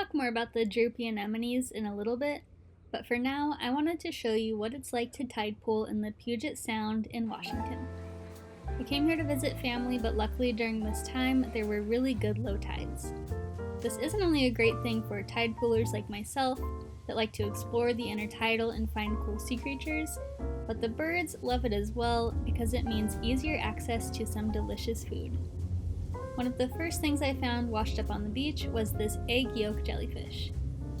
talk more about the droopy anemones in a little bit, but for now, I wanted to show you what it's like to tide pool in the Puget Sound in Washington. I came here to visit family, but luckily during this time, there were really good low tides. This isn't only a great thing for tide poolers like myself that like to explore the intertidal and find cool sea creatures, but the birds love it as well because it means easier access to some delicious food. One of the first things I found washed up on the beach was this egg yolk jellyfish.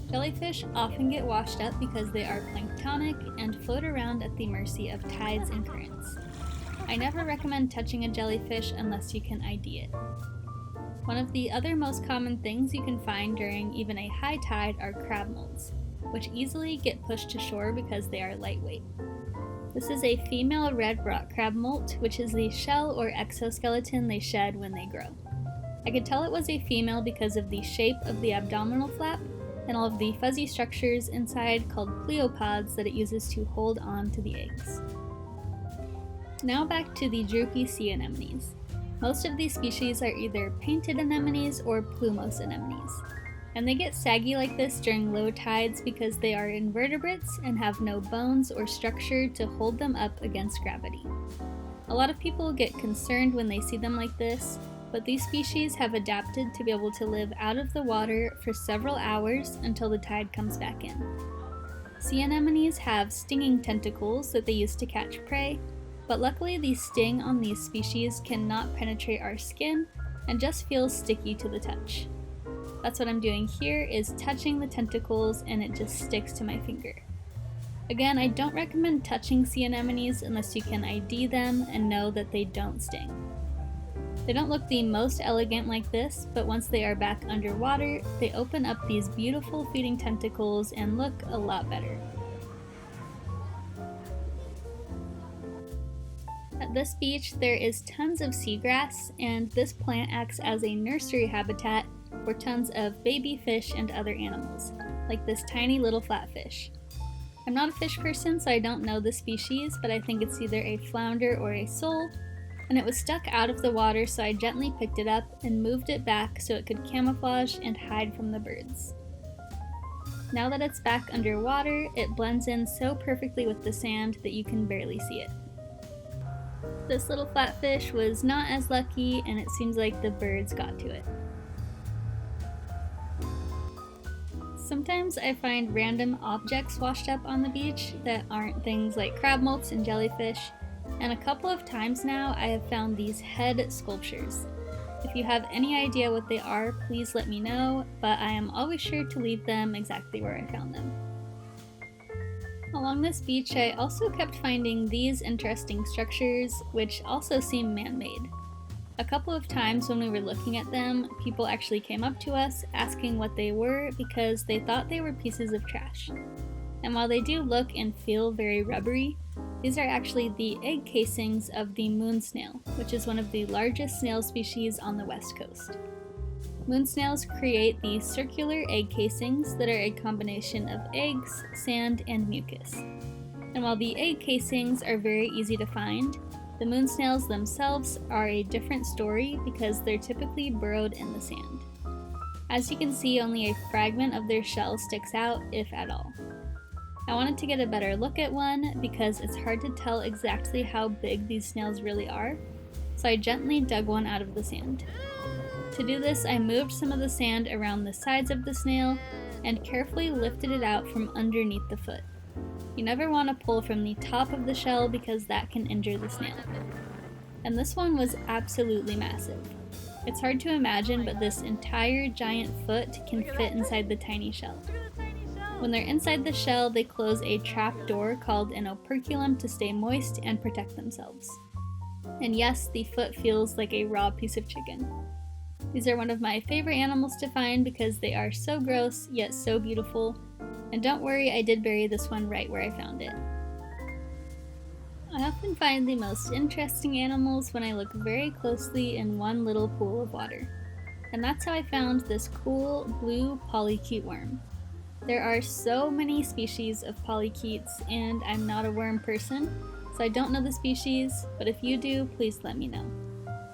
Jellyfish often get washed up because they are planktonic and float around at the mercy of tides and currents. I never recommend touching a jellyfish unless you can ID it. One of the other most common things you can find during even a high tide are crab molts, which easily get pushed to shore because they are lightweight. This is a female red rock crab molt, which is the shell or exoskeleton they shed when they grow. I could tell it was a female because of the shape of the abdominal flap and all of the fuzzy structures inside called pleopods that it uses to hold on to the eggs. Now back to the droopy sea anemones. Most of these species are either painted anemones or plumose anemones, and they get saggy like this during low tides because they are invertebrates and have no bones or structure to hold them up against gravity. A lot of people get concerned when they see them like this, but these species have adapted to be able to live out of the water for several hours until the tide comes back in. Sea anemones have stinging tentacles that they use to catch prey, but luckily the sting on these species cannot penetrate our skin and just feels sticky to the touch. That's what I'm doing here, is touching the tentacles, and it just sticks to my finger. Again, I don't recommend touching sea anemones unless you can ID them and know that they don't sting. They don't look the most elegant like this, but once they are back underwater, they open up these beautiful feeding tentacles and look a lot better. At this beach, there is tons of seagrass, and this plant acts as a nursery habitat for tons of baby fish and other animals, like this tiny little flatfish. I'm not a fish person, so I don't know the species, but I think it's either a flounder or a sole, and it was stuck out of the water, so I gently picked it up and moved it back so it could camouflage and hide from the birds. Now that it's back underwater, it blends in so perfectly with the sand that you can barely see it. This little flatfish was not as lucky, and it seems like the birds got to it. Sometimes I find random objects washed up on the beach that aren't things like crab molts and jellyfish, and a couple of times now I have found these head sculptures. If you have any idea what they are, please let me know, but I am always sure to leave them exactly where I found them. Along this beach, I also kept finding these interesting structures, which also seem man-made. A couple of times when we were looking at them, people actually came up to us asking what they were because they thought they were pieces of trash. And while they do look and feel very rubbery, these are actually the egg casings of the moon snail, which is one of the largest snail species on the west coast. Moon snails create these circular egg casings that are a combination of eggs, sand, and mucus. And while the egg casings are very easy to find, the moon snails themselves are a different story because they're typically burrowed in the sand. As you can see, only a fragment of their shell sticks out, if at all. I wanted to get a better look at one because it's hard to tell exactly how big these snails really are, so I gently dug one out of the sand. To do this, I moved some of the sand around the sides of the snail and carefully lifted it out from underneath the foot. You never want to pull from the top of the shell because that can injure the snail. And this one was absolutely massive. It's hard to imagine, but this entire giant foot can fit inside the tiny shell. When they're inside the shell, they close a trap door called an operculum to stay moist and protect themselves. And yes, the foot feels like a raw piece of chicken. These are one of my favorite animals to find because they are so gross, yet so beautiful. And don't worry, I did bury this one right where I found it. I often find the most interesting animals when I look very closely in one little pool of water. And that's how I found this cool blue Polykeet worm. There are so many species of Polykeets, and I'm not a worm person, so I don't know the species, but if you do, please let me know.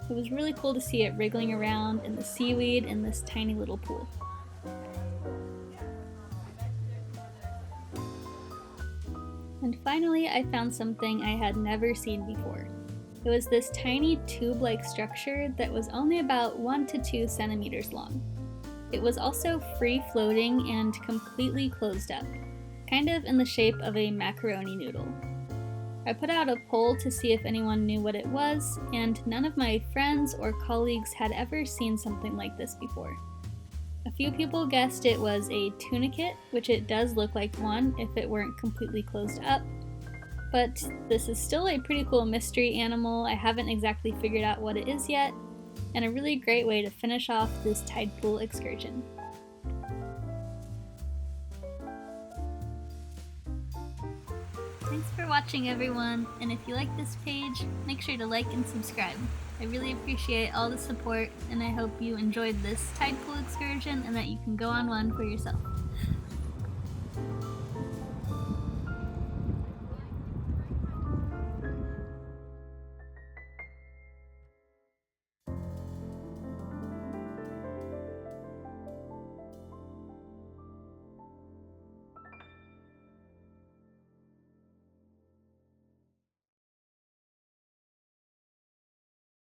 It was really cool to see it wriggling around in the seaweed in this tiny little pool. And finally, I found something I had never seen before. It was this tiny tube-like structure that was only about 1 to 2 centimeters long. It was also free-floating and completely closed up, kind of in the shape of a macaroni noodle. I put out a poll to see if anyone knew what it was, and none of my friends or colleagues had ever seen something like this before. A few people guessed it was a Tunait, which it does look like one if it weren't completely closed up, but this is still a pretty cool mystery animal. I haven't exactly figured out what it is yet, and a really great way to finish off this tide pool excursion. Thanks for watching, everyone, and if you like this page, make sure to like and subscribe. I really appreciate all the support, and I hope you enjoyed this tide pool excursion and that you can go on one for yourself.